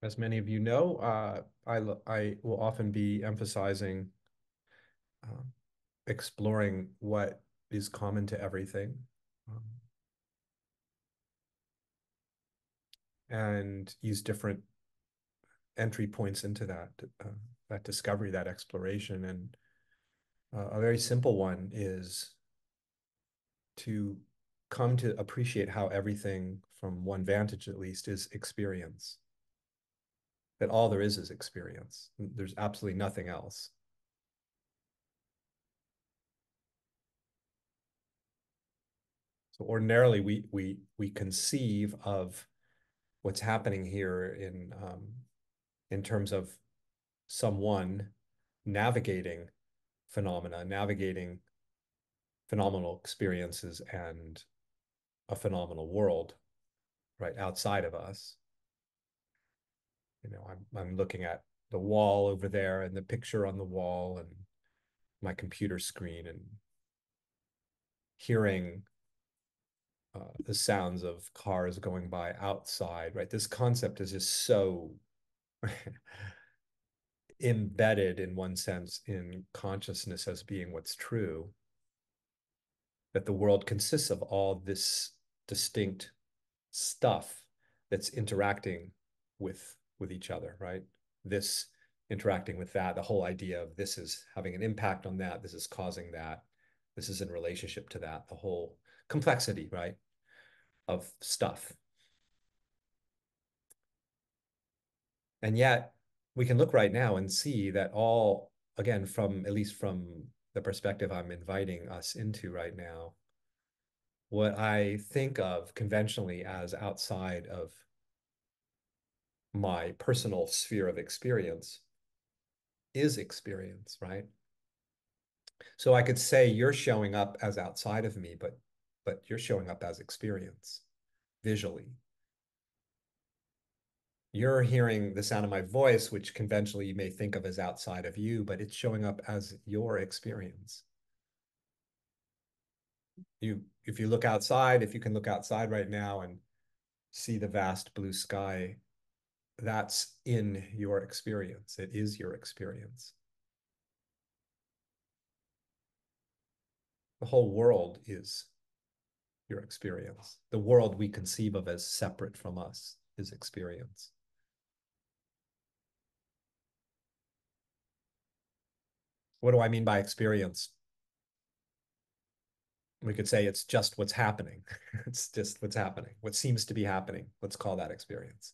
As many of you know, I will often be emphasizing um, exploring what is common to everything, um, and use different entry points into that discovery, that exploration. And a very simple one is to come to appreciate how everything, from one vantage at least, is experience. That all there is experience. There's absolutely nothing else. So ordinarily, we conceive of what's happening here in terms of someone navigating phenomena, navigating phenomenal experiences and a phenomenal world right outside of us. I'm looking at the wall over there and the picture on the wall and my computer screen and hearing the sounds of cars going by outside, right? This concept is just so embedded in one sense in consciousness as being what's true, that the world consists of all this distinct stuff that's interacting with each other, right? This interacting with that, the whole idea of this is having an impact on that, this is causing that, this is in relationship to that, the whole complexity, right, of stuff. And yet we can look right now and see that all, again, from at least from the perspective I'm inviting us into right now, what I think of conventionally as outside of my personal sphere of experience is experience, right? So I could say you're showing up as outside of me, but you're showing up as experience visually. You're hearing the sound of my voice, which conventionally you may think of as outside of you, but it's showing up as your experience. If you look outside, if you can look outside right now and see the vast blue sky, that's in your experience. It is your experience. The whole world is your experience. The world we conceive of as separate from us is experience. What do I mean by experience? We could say it's just what's happening. It's just what's happening, what seems to be happening. Let's call that experience.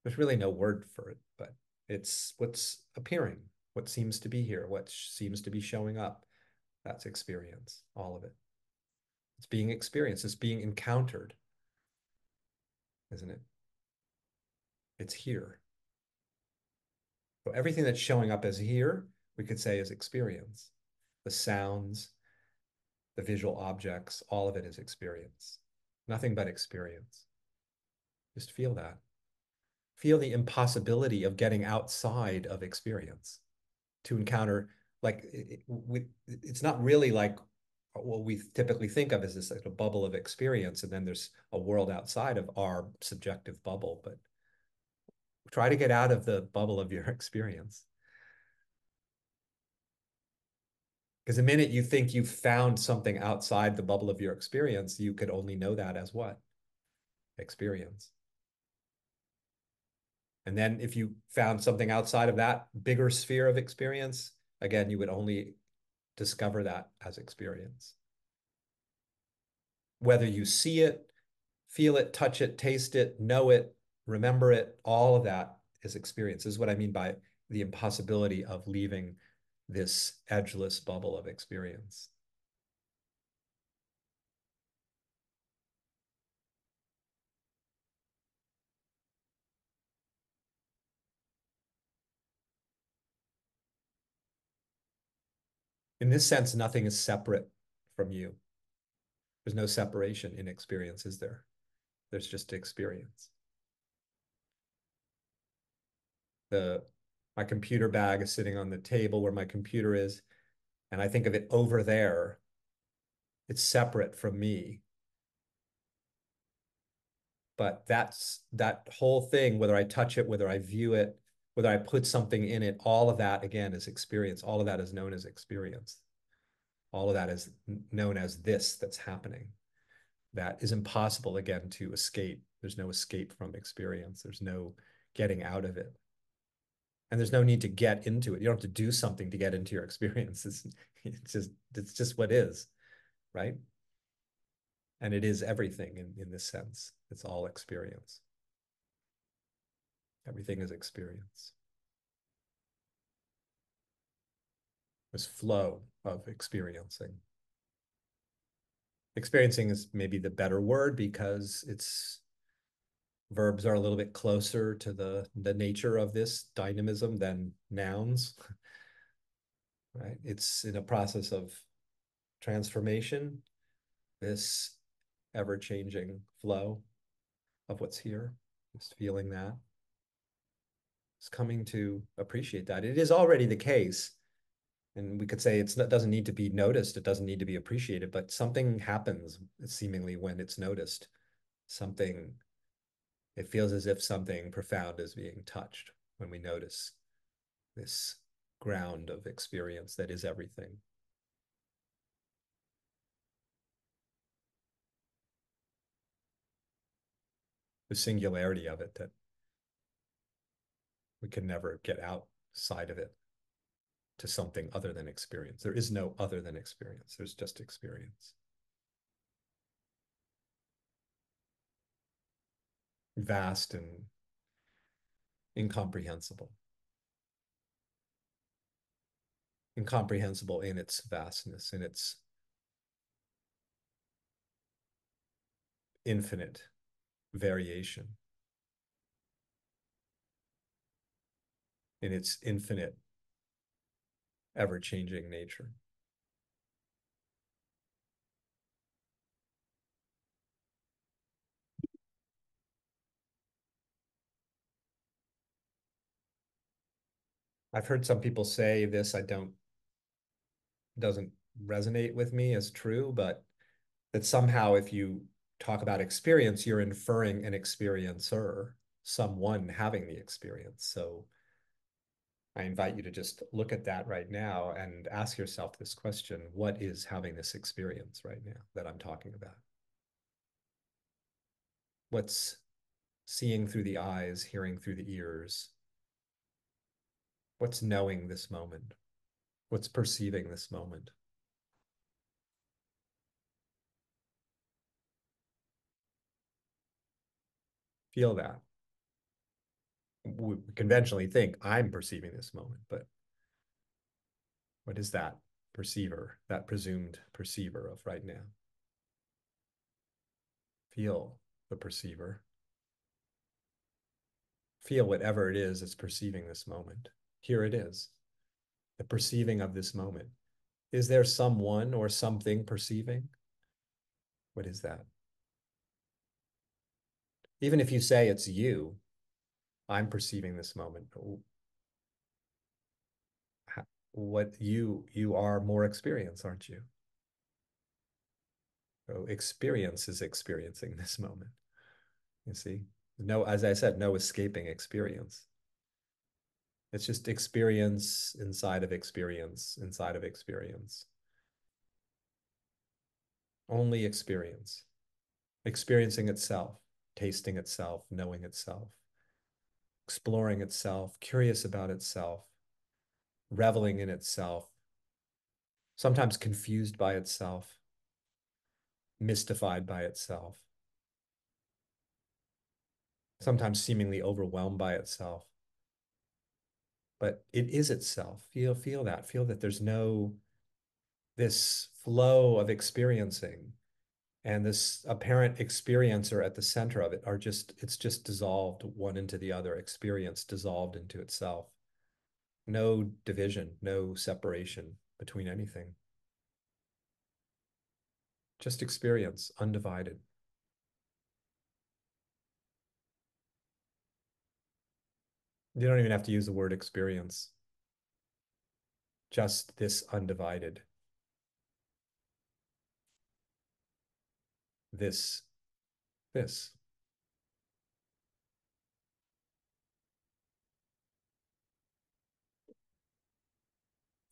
There's really no word for it, but it's what's appearing, what seems to be here, what seems to be showing up. That's experience, all of it. It's being experienced, it's being encountered, isn't it? It's here. So everything that's showing up as here, we could say is experience. The sounds, the visual objects, all of it is experience. Nothing but experience. Just feel that. Feel the impossibility of getting outside of experience to encounter, like, it's not really like what we typically think of as this like a bubble of experience, and then there's a world outside of our subjective bubble. But try to get out of the bubble of your experience. Because the minute you think you've found something outside the bubble of your experience, you could only know that as what? Experience. And then if you found something outside of that bigger sphere of experience, again, you would only discover that as experience. Whether you see it, feel it, touch it, taste it, know it, remember it, all of that is experience. This is what I mean by the impossibility of leaving this edgeless bubble of experience. In this sense, nothing is separate from you. There's no separation in experience, is there? There's just experience. The My computer bag is sitting on the table where my computer is, and I think of it over there. It's separate from me. But that whole thing, whether I touch it, whether I view it, whether I put something in it, all of that again is experience. All of that is known as experience. All of that is known as this that's happening. That is impossible again to escape. There's no escape from experience. There's no getting out of it. And there's no need to get into it. You don't have to do something to get into your experience. It's just what is, right? And it is everything in this sense. It's all experience. Everything is experience. This flow of experiencing. Experiencing is maybe the better word because it's verbs are a little bit closer to the nature of this dynamism than nouns, right? It's in a process of transformation, this ever-changing flow of what's here, just feeling that. It's coming to appreciate that. It is already the case. And we could say it doesn't need to be noticed, it doesn't need to be appreciated, but something happens seemingly when it's noticed. Something, it feels as if something profound is being touched when we notice this ground of experience that is everything. The singularity of it that we can never get outside of it to something other than experience. There is no other than experience. There's just experience. Vast and incomprehensible. Incomprehensible in its vastness, in its infinite variation, in its infinite, ever-changing nature. I've heard some people say this, doesn't resonate with me as true, but that somehow if you talk about experience, you're inferring an experiencer, someone having the experience. So I invite you to just look at that right now and ask yourself this question: what is having this experience right now that I'm talking about? What's seeing through the eyes, hearing through the ears? What's knowing this moment? What's perceiving this moment? Feel that. We conventionally think I'm perceiving this moment, but what is that perceiver, that presumed perceiver of right now? Feel the perceiver. Feel whatever it is that's perceiving this moment. Here it is, the perceiving of this moment. Is there someone or something perceiving? What is that? Even if you say it's you, I'm perceiving this moment. What you are more experience, aren't you? So experience is experiencing this moment. You see? No, as I said, no escaping experience. It's just experience inside of experience inside of experience. Only experience. Experiencing itself, tasting itself, knowing itself, exploring itself, curious about itself, reveling in itself, sometimes confused by itself, mystified by itself, sometimes seemingly overwhelmed by itself. But it is itself. Feel that. Feel that there's no this flow of experiencing and this apparent experiencer at the center of it are just, it's just dissolved one into the other, experience dissolved into itself. No division, no separation between anything. Just experience, undivided. You don't even have to use the word experience. Just this undivided. This.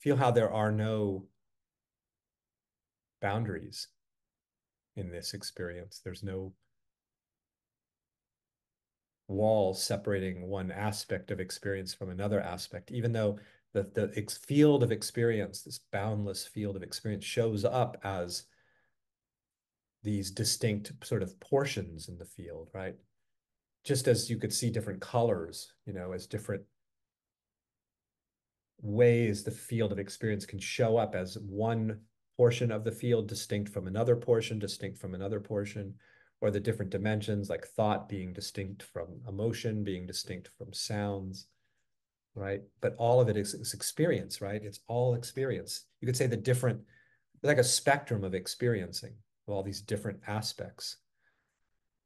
Feel how there are no boundaries in this experience. There's no wall separating one aspect of experience from another aspect, even though the field of experience, this boundless field of experience, shows up as these distinct sort of portions in the field, right? Just as you could see different colors, as different ways the field of experience can show up as one portion of the field distinct from another portion, distinct from another portion, or the different dimensions like thought being distinct from emotion, being distinct from sounds, right? But all of it is experience, right? It's all experience. You could say the different, like a spectrum of experiencing of all these different aspects,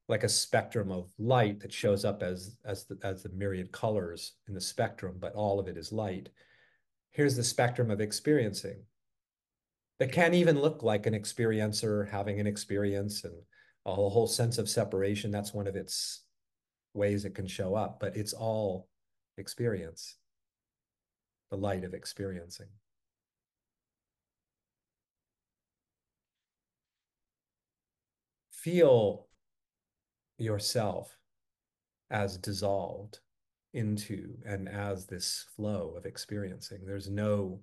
like a spectrum of light that shows up as the myriad colors in the spectrum, but all of it is light. Here's the spectrum of experiencing that can even look like an experiencer having an experience and a whole sense of separation. That's one of its ways it can show up, but it's all experience, the light of experiencing. Feel yourself as dissolved into and as this flow of experiencing. There's no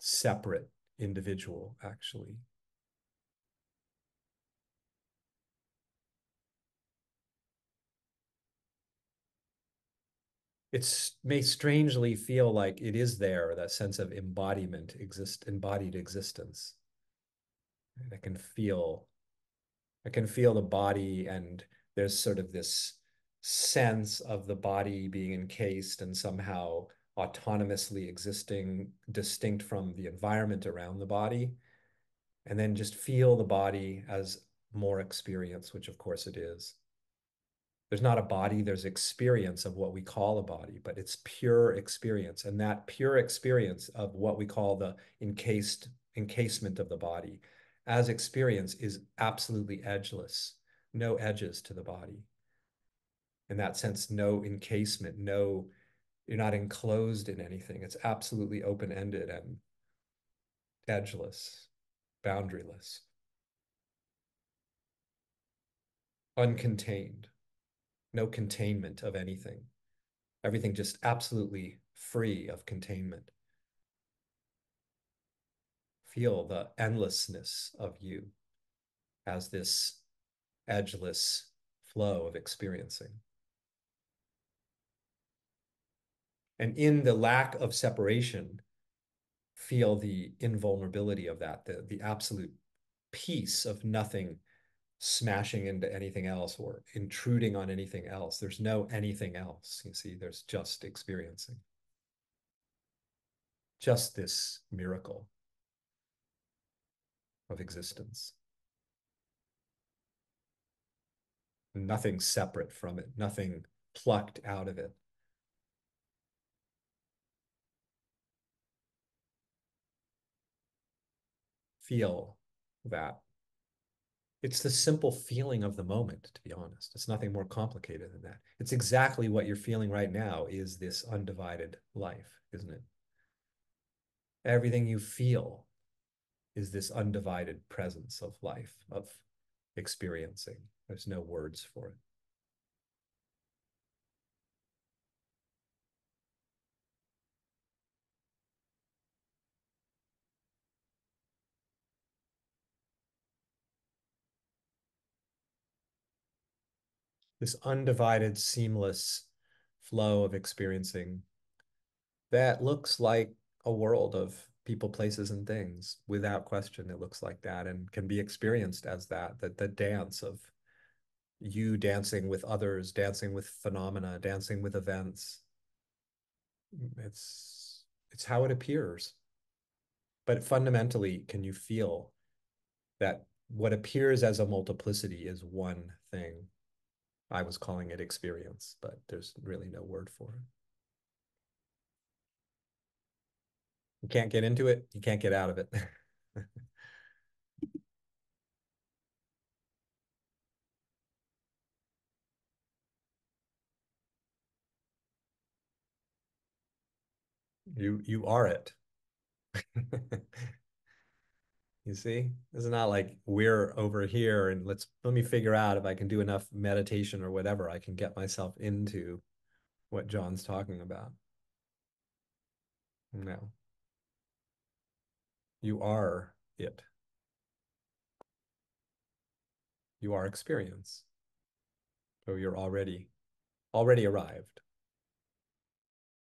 separate individual, actually. It may strangely feel like it is there, that sense of embodied existence. And I can feel the body, and there's sort of this sense of the body being encased and somehow autonomously existing distinct from the environment around the body. And then just feel the body as more experience, which of course it is. There's not a body, there's experience of what we call a body, but it's pure experience. And that pure experience of what we call the encasement of the body as experience is absolutely edgeless, no edges to the body. In that sense, no encasement, you're not enclosed in anything. It's absolutely open-ended and edgeless, boundaryless, uncontained, no containment of anything. Everything just absolutely free of containment. Feel the endlessness of you as this edgeless flow of experiencing. And in the lack of separation, feel the invulnerability of that, the absolute peace of nothing smashing into anything else or intruding on anything else. There's no anything else. You see, there's just experiencing, just this miracle of existence. Nothing separate from it, nothing plucked out of it. Feel that. It's the simple feeling of the moment, to be honest. It's nothing more complicated than that. It's exactly what you're feeling right now is this undivided life, isn't it? Everything you feel is this undivided presence of life, of experiencing. There's no words for it. This undivided, seamless flow of experiencing that looks like a world of people, places, and things. Without question, it looks like that and can be experienced as that, the dance of you dancing with others, dancing with phenomena, dancing with events. It's how it appears. But fundamentally, can you feel that what appears as a multiplicity is one thing? I was calling it experience, but there's really no word for it. You can't get into it, you can't get out of it. You are it. You see? It's not like we're over here and let me figure out if I can do enough meditation or whatever, I can get myself into what John's talking about. No, you are it. You are experience. So you're already arrived.